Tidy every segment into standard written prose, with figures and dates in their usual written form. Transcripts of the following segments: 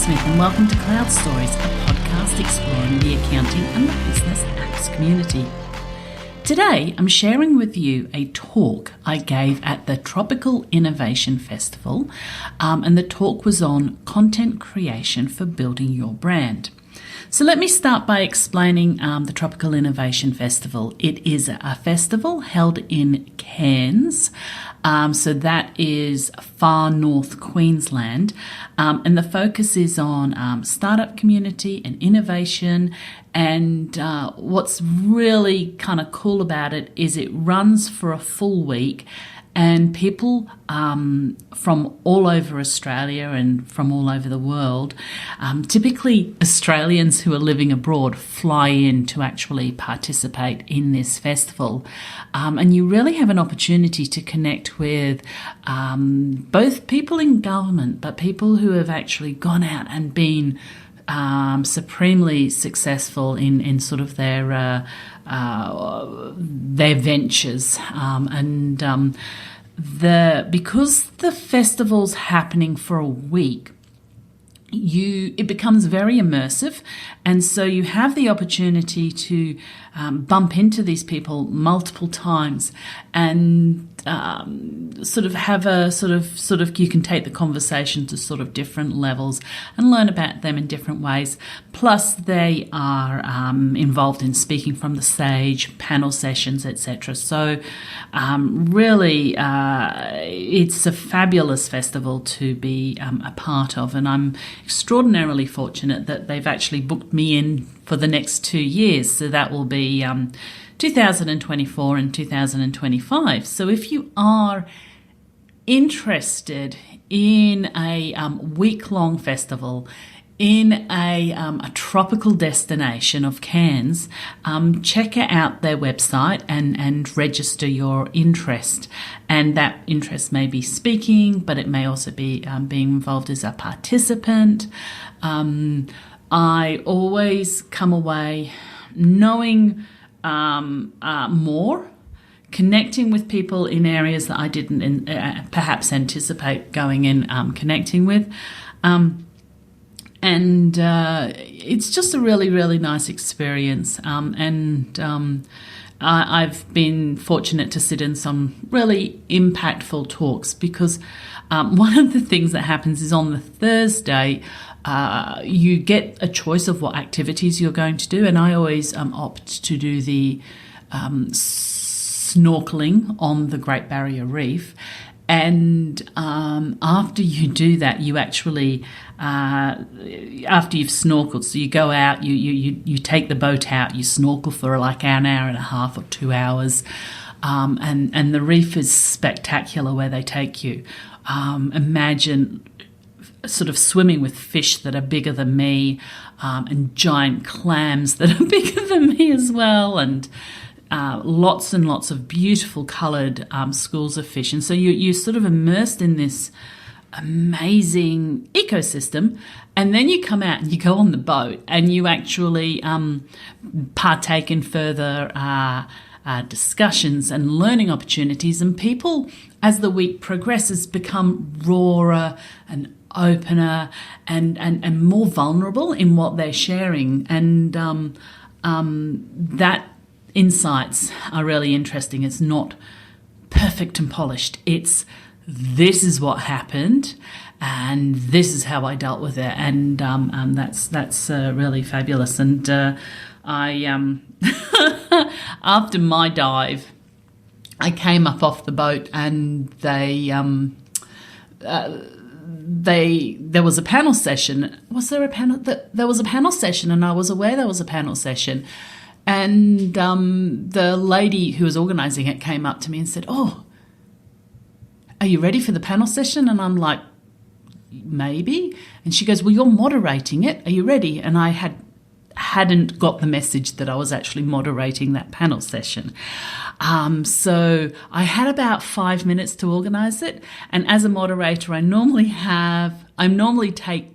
Smith and welcome to Cloud Stories, a podcast exploring the accounting and the business apps community. Today, I'm sharing with you a talk I gave at the Tropical Innovation Festival, and the talk was on content creation for building your brand. So let me start by explaining the Tropical Innovation Festival. It is a festival held in Cairns, so that is far north Queensland, and the focus is on startup community and innovation. And what's really kind of cool about it is it runs for a full week, and people from all over Australia and from all over the world, typically Australians who are living abroad, fly in to actually participate in this festival. And you really have an opportunity to connect with both people in government, but people who have actually gone out and been supremely successful in sort of their ventures, because the festival's happening for a week, it becomes very immersive, and so you have the opportunity to bump into these people multiple times and sort of have a sort of you can take the conversation to sort of different levels and learn about them in different ways. Plus, they are involved in speaking from the stage, panel sessions, etc. So, really, it's a fabulous festival to be a part of, and I'm extraordinarily fortunate that they've actually booked me in for the next 2 years. So that will be 2024 and 2025. So if you are interested in a week-long festival in a tropical destination of Cairns, check out their website and register your interest. And that interest may be speaking, but it may also be being involved as a participant. I always come away knowing more, connecting with people in areas that I didn't perhaps anticipate going in, connecting with. And it's just a really, really nice experience. I've been fortunate to sit in some really impactful talks because one of the things that happens is on the Thursday, you get a choice of what activities you're going to do, and I always opt to do the snorkeling on the Great Barrier Reef. And after you do that, you actually, after you've snorkeled, so you go out, you take the boat out, you snorkel for like an hour and a half or 2 hours, and the reef is spectacular where they take you. Imagine sort of swimming with fish that are bigger than me, and giant clams that are bigger than me as well, and lots and lots of beautiful coloured schools of fish. And so you're sort of immersed in this amazing ecosystem, and then you come out and you go on the boat and you actually partake in further discussions and learning opportunities, and people, as the week progresses, become rawer and opener and more vulnerable in what they're sharing, and that insights are really interesting. It's not perfect and polished. It's this is what happened, and this is how I dealt with it, and that's really fabulous. And I after my dive, I came up off the boat, and there was a panel session. Was there a panel? There was a panel session, and I was aware there was a panel session. And the lady who was organising it came up to me and said, "Oh, are you ready for the panel session?" And I'm like, "Maybe." And she goes, "Well, you're moderating it. Are you ready?" And I hadn't got the message that I was actually moderating that panel session. So I had about 5 minutes to organise it. And as a moderator, I normally take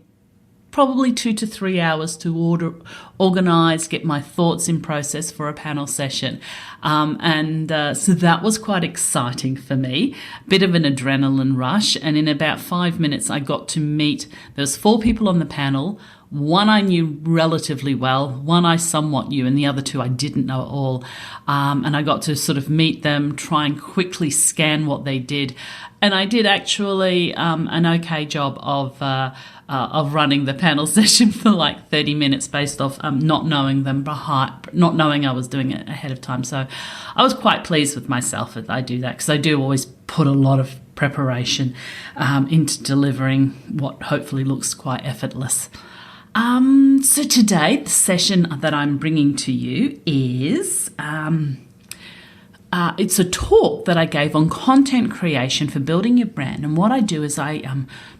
probably 2 to 3 hours to organize, get my thoughts in process for a panel session. So that was quite exciting for me, bit of an adrenaline rush. And in about 5 minutes, I got to meet, there was 4 people on the panel. One I knew relatively well, one I somewhat knew, and the other 2 I didn't know at all. And I got to sort of meet them, try and quickly scan what they did. And I did actually an okay job of running the panel session for like 30 minutes based off not knowing them not knowing I was doing it ahead of time. So I was quite pleased with myself that I do that, because I do always put a lot of preparation into delivering what hopefully looks quite effortless. So today, the session that I'm bringing to you is it's a talk that I gave on content creation for building your brand. And what I do is I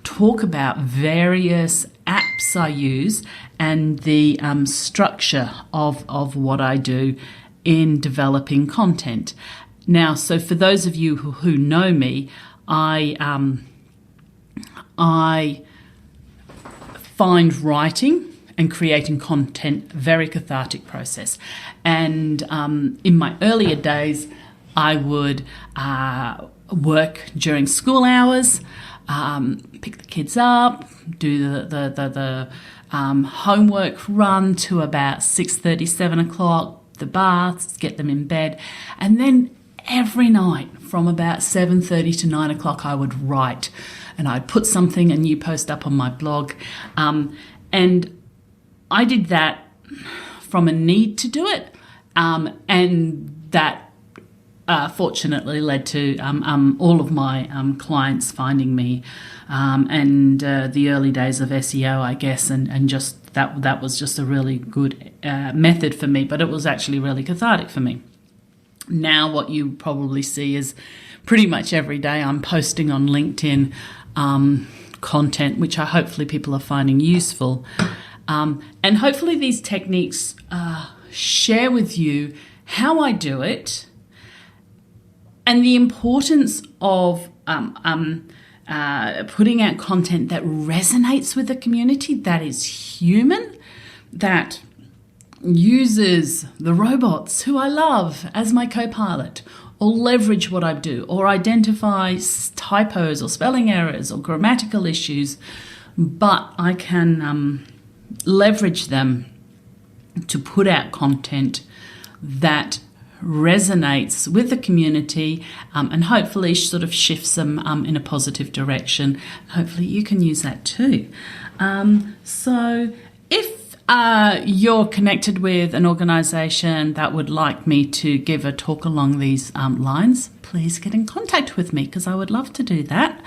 talk about various apps I use and the structure of what I do in developing content. Now, so for those of you who know me, I find writing and creating content a very cathartic process. And in my earlier days, I would work during school hours, pick the kids up, do the homework run to about 6:30, 7 o'clock, the baths, get them in bed, and then every night from about 7:30 to 9 o'clock I would write, and I'd put a new post up on my blog, and I did that from a need to do it, and that fortunately led to all of my clients finding me, and the early days of SEO, I guess, and just that was just a really good method for me, but it was actually really cathartic for me. Now what you probably see is pretty much every day I'm posting on LinkedIn content, which hopefully people are finding useful. And hopefully these techniques share with you how I do it and the importance of putting out content that resonates with the community, that is human, that uses the robots who I love as my co-pilot, or leverage what I do, or identify typos or spelling errors or grammatical issues, but I can leverage them to put out content that resonates with the community, and hopefully sort of shifts them in a positive direction. Hopefully you can use that too. So if you're connected with an organisation that would like me to give a talk along these lines, please get in contact with me, because I would love to do that.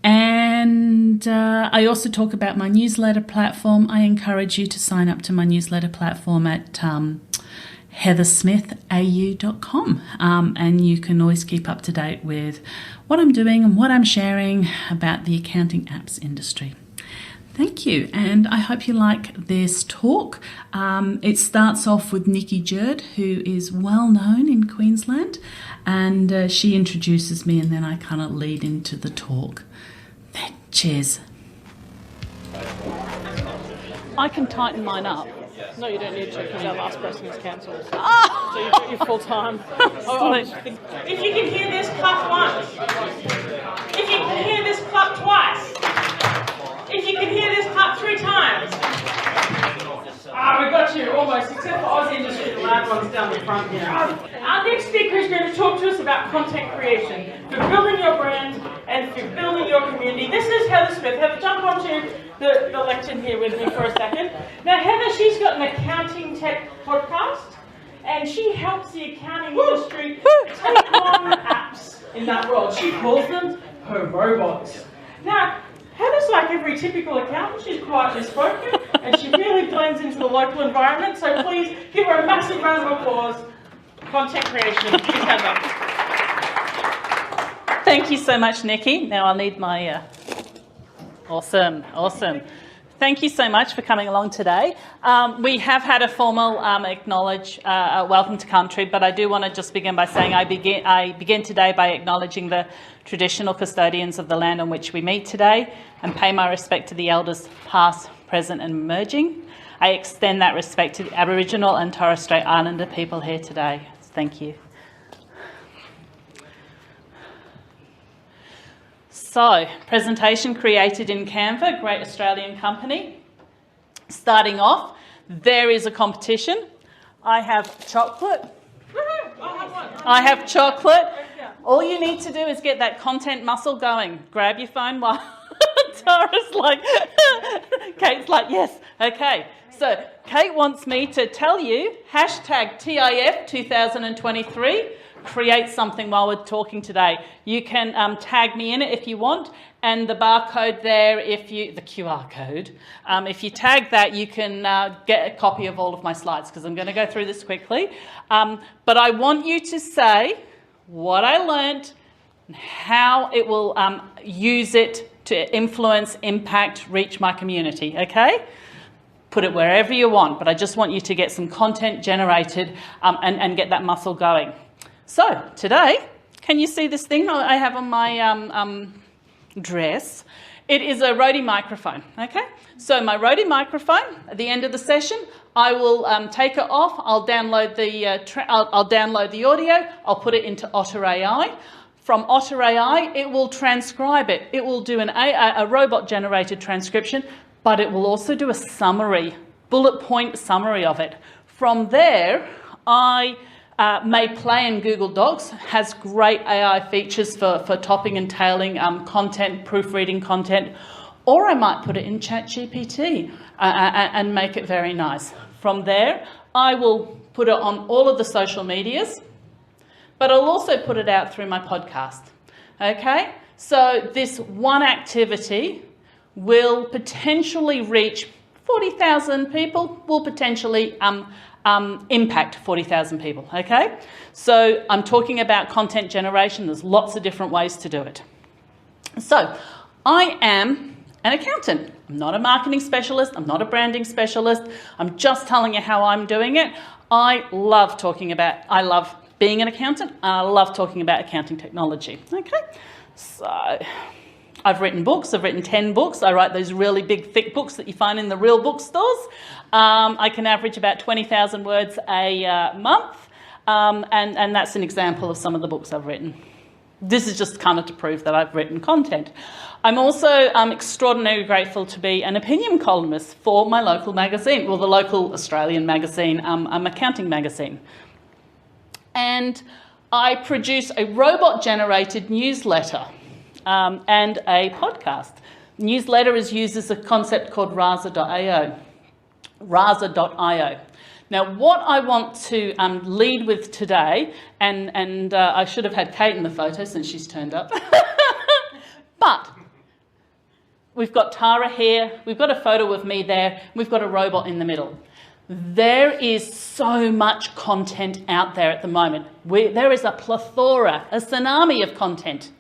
And I also talk about my newsletter platform. I encourage you to sign up to my newsletter platform at heathersmithau.com, and you can always keep up to date with what I'm doing and what I'm sharing about the accounting apps industry. Thank you, and I hope you like this talk. It starts off with Nikki Jerd, who is well known in Queensland, and she introduces me, and then I kind of lead into the talk. Cheers. I can tighten mine up. No, you don't need to, because our last person was cancelled. Ah! So you've got your full time. If you can hear this, clap once. If you can hear this, clap twice. If you can hear this, clap 3 times. We got you almost, except for Aussie industry, the loud ones down the front here. Our next speaker is going to talk to us about content creation for building your brand and for building your community. This is Heather Smith. Heather, jump onto the lectern here with me for a second. Now, Heather, she's got an accounting tech podcast, and she helps the accounting industry take on apps in that world. She calls them her robots. Now, Heather's like every typical accountant. She's quietly spoken, and she really blends into the local environment. So please give her a massive round of applause. Content creation. Here's Heather. Thank you so much, Nikki. Now I'll need my... Awesome. Thank you so much for coming along today. We have had a formal welcome to country, but I do want to just begin by saying I begin today by acknowledging the traditional custodians of the land on which we meet today and pay my respect to the elders past, present and emerging. I extend that respect to the Aboriginal and Torres Strait Islander people here today. Thank you. So, presentation created in Canva, great Australian company. Starting off, there is a competition. I have chocolate. I have chocolate. All you need to do is get that content muscle going. Grab your phone while Tara's like, Kate's like, yes, okay. So, Kate wants me to tell you, hashtag TIF 2023, create something while we're talking today. You can tag me in it if you want, and the barcode there, the QR code, if you tag that, you can get a copy of all of my slides, because I'm going to go through this quickly. But I want you to say what I learnt and how it will use it to influence, impact, reach my community, okay? Put it wherever you want, but I just want you to get some content generated and get that muscle going. So, today, can you see this thing I have on my dress? It is a Rode microphone, okay? So my Rode microphone, at the end of the session, I will take it off, I'll download the audio, I'll put it into Otter AI. From Otter AI, it will transcribe it. It will do a robot-generated transcription, but it will also do a summary, bullet point summary of it. From there, I may play in Google Docs, has great AI features for topping and tailing content, proofreading content, or I might put it in ChatGPT and make it very nice. From there, I will put it on all of the social medias, but I'll also put it out through my podcast, okay? So this one activity will potentially reach 40,000 people, will potentially impact 40,000 people, okay? So I'm talking about content generation. There's lots of different ways to do it. So I am an accountant. I'm not a marketing specialist. I'm not a branding specialist. I'm just telling you how I'm doing it. I love being an accountant. I love talking about accounting technology, okay? So I've written books. I've written 10 books. I write those really big, thick books that you find in the real bookstores. I can average about 20,000 words a month, and that's an example of some of the books I've written. This is just kind of to prove that I've written content. I'm also extraordinarily grateful to be an opinion columnist for my local magazine, well, the local Australian magazine, accounting magazine. And I produce a robot-generated newsletter and a podcast. Newsletter uses a concept called Rasa.io. Now, what I want to lead with today, and I should have had Kate in the photo since she's turned up, but we've got Tara here, we've got a photo of me there, we've got a robot in the middle. There is so much content out there at the moment. There is a plethora, a tsunami of content.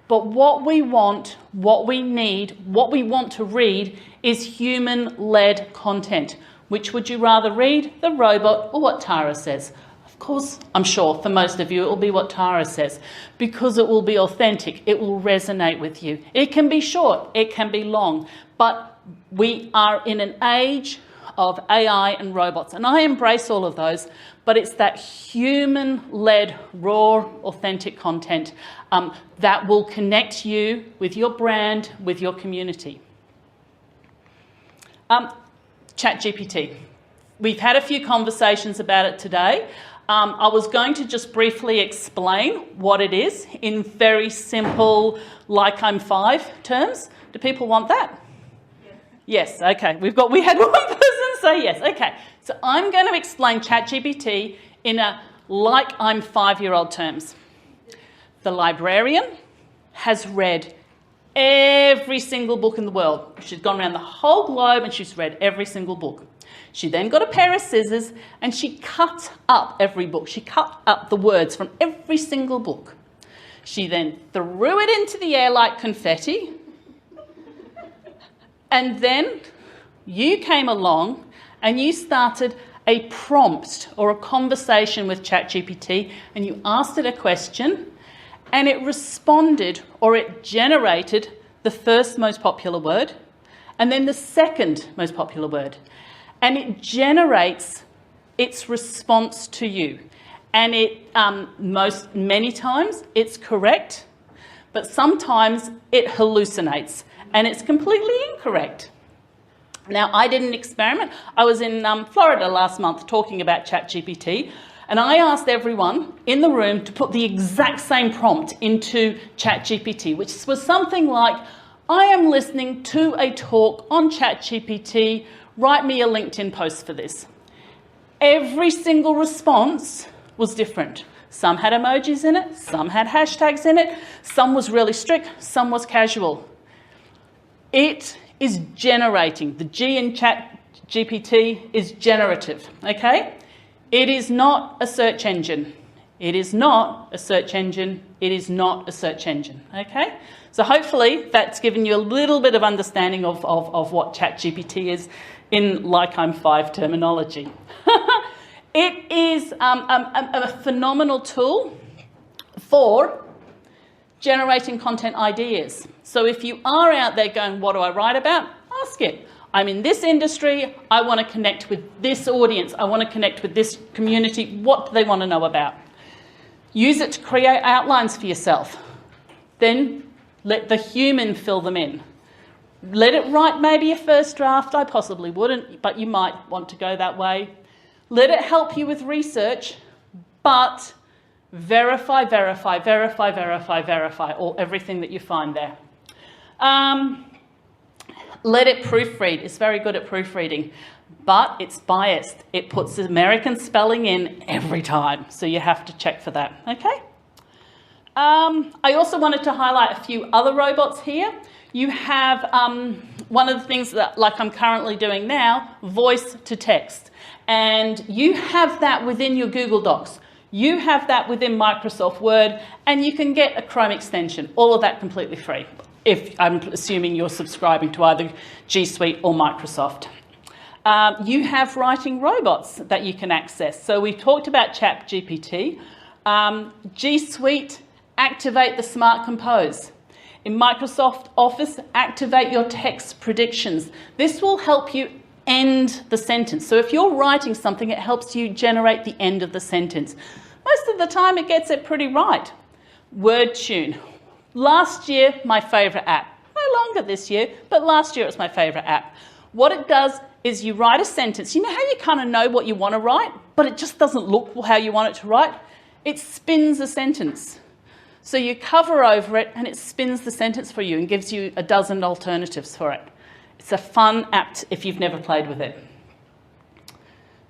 But what we want, what we need, what we want to read is human-led content. Which would you rather read, the robot or what Tara says? Of course, I'm sure for most of you it will be what Tara says, because it will be authentic, it will resonate with you. It can be short, it can be long, but we are in an age of AI and robots, and I embrace all of those, but it's that human-led, raw, authentic content that will connect you with your brand, with your community. ChatGPT. We've had a few conversations about it today. I was going to just briefly explain what it is in very simple, like I'm 5 terms. Do people want that? Yes, okay. We had one person say yes. Okay, so I'm going to explain ChatGPT in a like I'm 5-year-old terms. The librarian has read every single book in the world. She's gone around the whole globe and she's read every single book. She then got a pair of scissors and she cut up every book. She cut up the words from every single book. She then threw it into the air like confetti and then you came along and you started a prompt or a conversation with ChatGPT and you asked it a question and it responded or it generated the first most popular word and then the second most popular word. And it generates its response to you. And it many times it's correct, but sometimes it hallucinates and it's completely incorrect. Now, I did an experiment. I was in Florida last month talking about ChatGPT, and I asked everyone in the room to put the exact same prompt into ChatGPT, which was something like, I am listening to a talk on ChatGPT, write me a LinkedIn post for this. Every single response was different. Some had emojis in it, some had hashtags in it, some was really strict, some was casual. It is generating. The G in ChatGPT is generative, okay? It is not a search engine. It is not a search engine. It is not a search engine, okay? So hopefully that's given you a little bit of understanding of what ChatGPT is in like I'm 5 terminology. It is a phenomenal tool for generating content ideas. So if you are out there going, what do I write about? Ask it. I'm in this industry. I want to connect with this audience. I want to connect with this community. What do they want to know about? Use it to create outlines for yourself. Then let the human fill them in. Let it write maybe a first draft. I possibly wouldn't, but you might want to go that way. Let it help you with research, but verify, or everything that you find there. Let it proofread. It's very good at proofreading, but it's biased. It puts American spelling in every time, so you have to check for that, okay? I also wanted to highlight a few other robots here. You have one of the things that, like I'm currently doing now, voice to text. And you have that within your Google Docs. You have that within Microsoft Word, and you can get a Chrome extension. All of that completely free, if I'm assuming you're subscribing to either G Suite or Microsoft. You have writing robots that you can access. So we've talked about ChatGPT. G Suite, activate the Smart Compose. In Microsoft Office, activate your text predictions. This will help you end the sentence. So if you're writing something, it helps you generate the end of the sentence. Most of the time, it gets it pretty right. WordTune. Last year, my favourite app. No longer this year, but last year it was my favourite app. What it does is you write a sentence. You know how you kind of know what you want to write, but it just doesn't look how you want it to write? It spins a sentence. So you cover over it and it spins the sentence for you and gives you a dozen alternatives for it. It's a fun app if you've never played with it.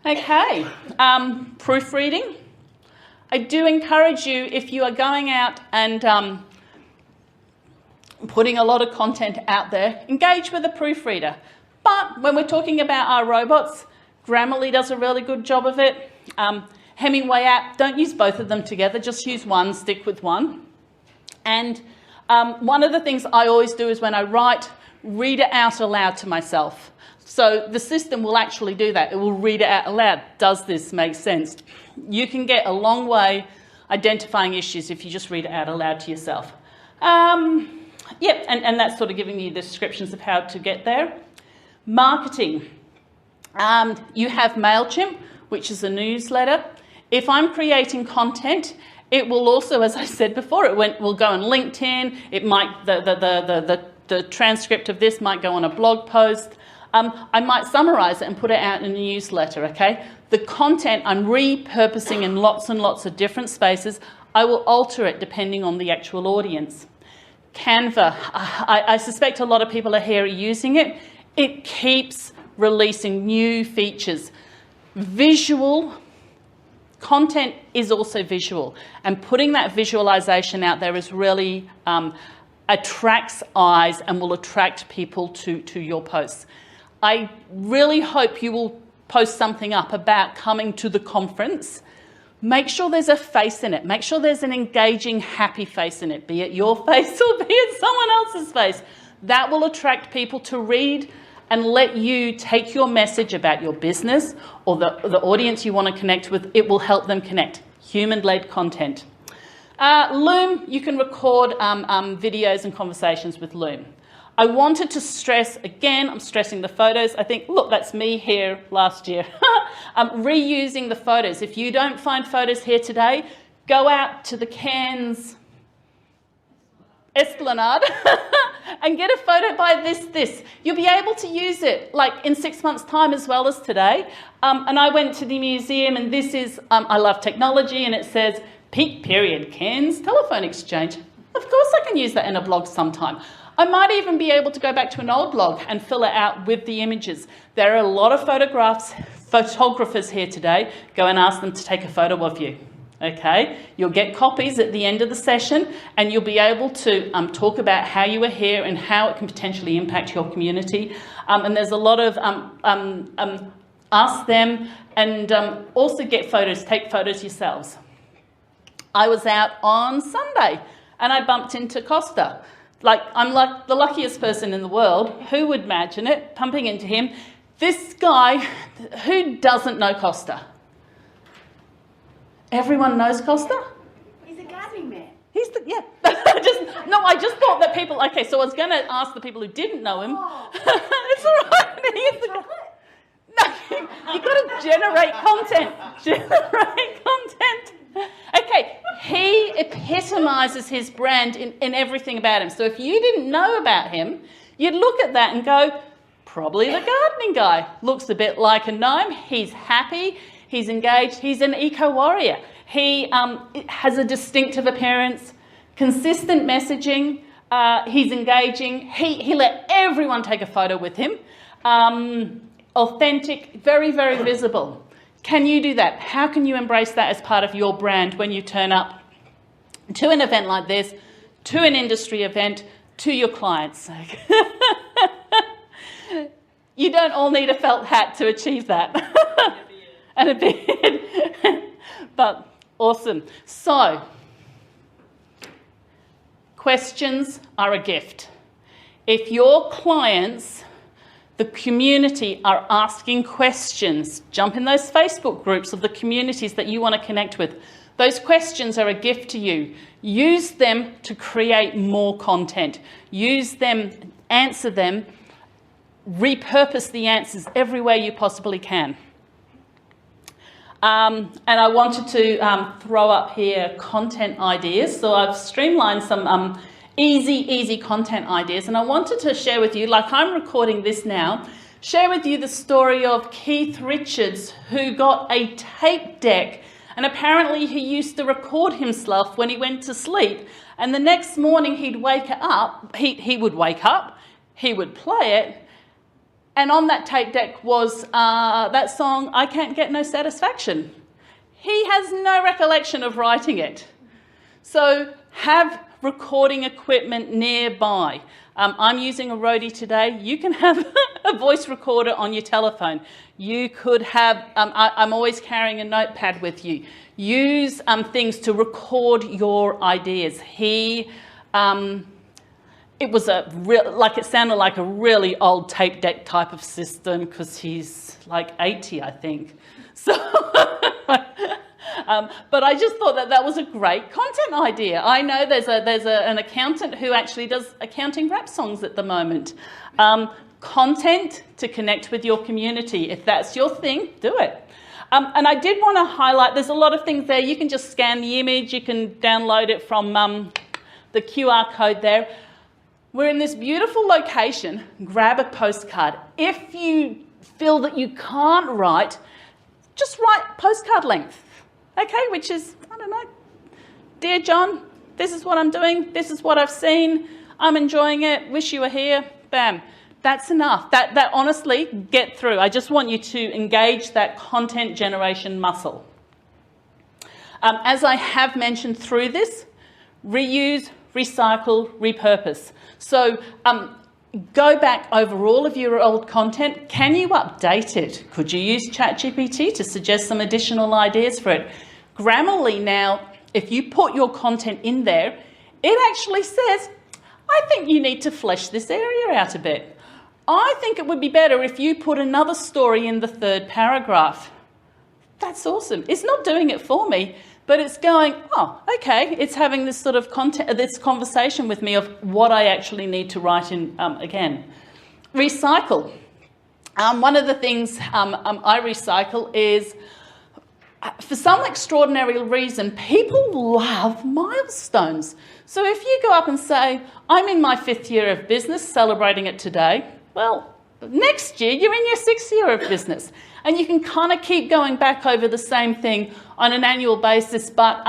Okay, proofreading. I do encourage you, if you are going out and putting a lot of content out there, engage with a proofreader. But when we're talking about our robots, Grammarly does a really good job of it. Hemingway app, don't use both of them together, just use one, stick with one. And one of the things I always do is when I write, read it out aloud to myself. So the system will actually do that. It will read it out aloud. Does this make sense? You can get a long way identifying issues if you just read it out aloud to yourself. Yep, and that's sort of giving you the descriptions of how to get there. Marketing. You have MailChimp, which is a newsletter. If I'm creating content, it will also, as I said before, will go on LinkedIn. It might the transcript of this might go on a blog post. I might summarize it and put it out in a newsletter, okay? The content I'm repurposing in lots and lots of different spaces. I will alter it depending on the actual audience. Canva, I suspect a lot of people are here using it. It keeps releasing new features. Visual content is also visual, and putting that visualization out there is really attracts eyes and will attract people to your posts. I really hope you will post something up about coming to the conference. Make sure there's a face in it. Make sure there's an engaging, happy face in it, be it your face or be it someone else's face. That will attract people to read and let you take your message about your business or the audience you want to connect with. It will help them connect. Human-led content. Loom, you can record videos and conversations with Loom. I wanted to stress, again, I'm stressing the photos. I think, look, that's me here last year. Reusing the photos. If you don't find photos here today, go out to the Cairns Esplanade and get a photo by this. You'll be able to use it like in 6 months' time as well as today. And I went to the museum, and this is, I love technology, and it says, peak period, Cairns telephone exchange. Of course I can use that in a blog sometime. I might even be able to go back to an old blog and fill it out with the images. There are a lot of photographers here today. Go and ask them to take a photo of you. Okay, you'll get copies at the end of the session, and you'll be able to talk about how you were here and how it can potentially impact your community. And there's a lot of ask them, and also get photos, take photos yourselves. I was out on Sunday and I bumped into Costa. I'm like the luckiest person in the world. Who would imagine it? Pumping into him. This guy, who doesn't know Costa? Everyone knows Costa? He's a gardening man. Yeah. I just thought that people, okay, so I was going to ask the people who didn't know him. Oh. It's all right. He's the No, you've got to generate content. Generate content. Okay, he epitomizes his brand in everything about him. So if you didn't know about him, you'd look at that and go, probably the gardening guy. Looks a bit like a gnome. He's happy. He's engaged. He's an eco-warrior. He has a distinctive appearance, consistent messaging. He's engaging. He let everyone take a photo with him. Authentic, very, very visible. Can you do that? How can you embrace that as part of your brand when you turn up to an event like this, to an industry event, to your clients? You don't all need a felt hat to achieve that. And a beard. But awesome. So, questions are a gift. If your clients, the community, are asking questions, jump in those Facebook groups of the communities that you want to connect with. Those questions are a gift to you. Use them to create more content. Use them, answer them, repurpose the answers everywhere you possibly can. And I wanted to throw up here content ideas. So I've streamlined some easy content ideas. And I wanted to share with you, like I'm recording this now, share with you the story of Keith Richards, who got a tape deck. And apparently he used to record himself when he went to sleep. And the next morning he'd wake up, he would wake up, he would play it. And on that tape deck was that song, I Can't Get No Satisfaction. He has no recollection of writing it. So have recording equipment nearby. I'm using a Rode today. You can have a voice recorder on your telephone. You could have, I'm always carrying a notepad with you. Use things to record your ideas. It was it sounded like a really old tape deck type of system because he's like 80, I think. So, but I just thought that was a great content idea. I know there's an accountant who actually does accounting rap songs at the moment. Content to connect with your community. If that's your thing, do it. And I did want to highlight, there's a lot of things there. You can just scan the image. You can download it from the QR code there. We're in this beautiful location. Grab a postcard. If you feel that you can't write, just write postcard length, okay? Which is, I don't know, Dear John, this is what I'm doing. This is what I've seen. I'm enjoying it. Wish you were here. Bam. That's enough. That honestly, get through. I just want you to engage that content generation muscle. As I have mentioned through this, reuse, recycle, repurpose. So go back over all of your old content. Can you update it? Could you use ChatGPT to suggest some additional ideas for it? Grammarly now, if you put your content in there, it actually says, I think you need to flesh this area out a bit. I think it would be better if you put another story in the third paragraph. That's awesome. It's not doing it for me, but it's going, oh, okay, it's having this sort of this conversation with me of what I actually need to write in again. Recycle. One of the things I recycle is, for some extraordinary reason, people love milestones. So if you go up and say, I'm in my 5th year of business, celebrating it today, well, next year you're in your 6th year of business. And you can kind of keep going back over the same thing on an annual basis, but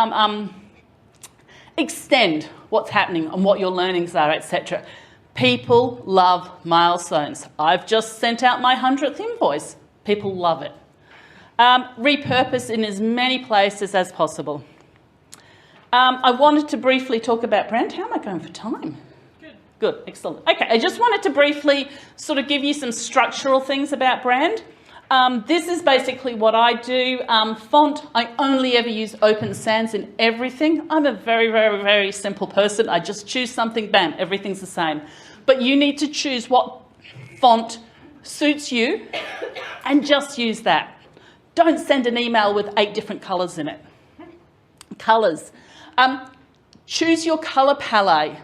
extend what's happening and what your learnings are, etc. People love milestones. I've just sent out my 100th invoice. People love it. Repurpose in as many places as possible. I wanted to briefly talk about brand. How am I going for time? Good, excellent. Okay, I just wanted to briefly sort of give you some structural things about brand. This is basically what I do. Font, I only ever use Open Sans in everything. I'm a very, very, very simple person. I just choose something, bam, everything's the same. But you need to choose what font suits you and just use that. Don't send an email with 8 different colours in it. Colours. Choose your colour palette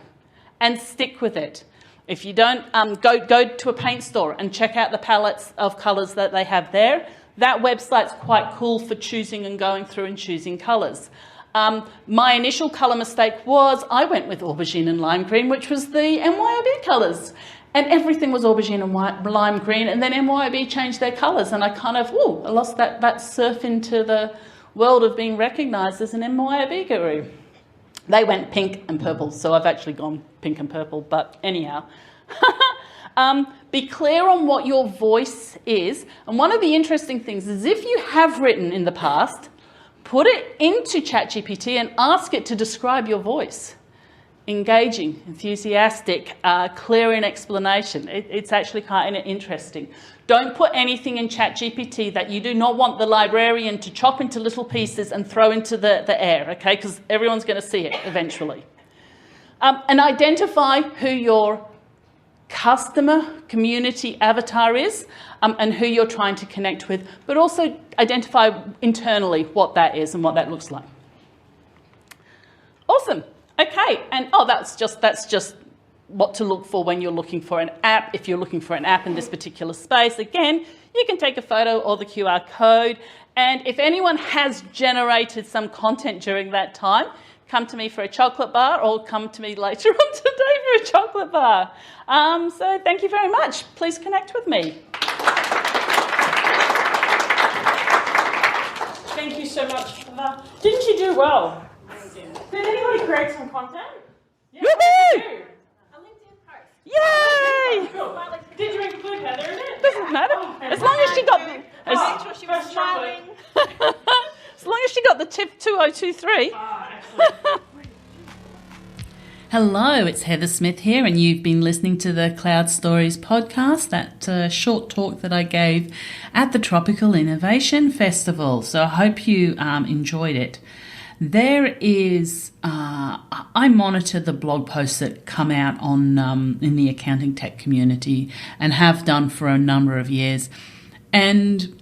and stick with it. If you don't, go to a paint store and check out the palettes of colours that they have there. That website's quite cool for choosing and going through and choosing colours. My initial colour mistake was I went with aubergine and lime green, which was the MYOB colours. And everything was aubergine and lime green, and then MYOB changed their colours, and I kind of, I lost that surf into the world of being recognised as an MYOB guru. They went pink and purple, so I've actually gone pink and purple, but anyhow. Be clear on what your voice is. And one of the interesting things is if you have written in the past, put it into ChatGPT and ask it to describe your voice. Engaging, enthusiastic, clear in explanation. It's actually kind of interesting. Don't put anything in ChatGPT that you do not want the librarian to chop into little pieces and throw into the air, okay? Because everyone's going to see it eventually. And identify who your customer community avatar is and who you're trying to connect with, but also identify internally what that is and what that looks like. Awesome. Okay, and that's just what to look for when you're looking for an app. If you're looking for an app in this particular space, again, you can take a photo or the QR code. And if anyone has generated some content during that time, come to me for a chocolate bar or come to me later on today for a chocolate bar. So thank you very much. Please connect with me. Thank you so much for that. Didn't you do well? Did anybody create some content? Yeah. Woohoo! A LinkedIn post. Yay! Cool. Did you include Heather in it? Doesn't matter. As long as she got Made sure she was smiling. as long as she got the tip 2023. Excellent. Hello, it's Heather Smith here, and you've been listening to the Cloud Stories podcast, that short talk that I gave at the Tropical Innovation Festival. So I hope you enjoyed it. There is, I monitor the blog posts that come out on in the accounting tech community and have done for a number of years. And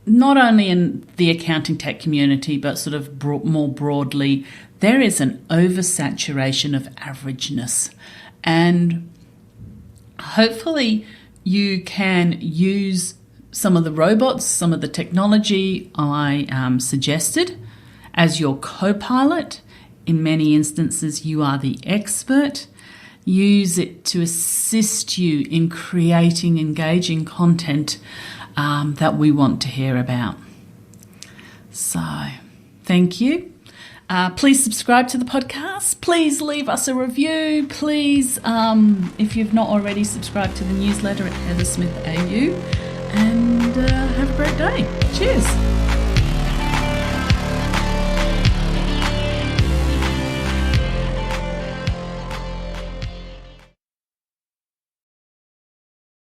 not only in the accounting tech community, but sort of more broadly, there is an oversaturation of averageness. And hopefully you can use some of the robots, some of the technology I suggested as your co-pilot. In many instances, you are the expert. Use it to assist you in creating engaging content that we want to hear about. So, thank you. Please subscribe to the podcast. Please leave us a review. Please, if you've not already, subscribe to the newsletter at Heather Smith AU. And have a great day. Cheers.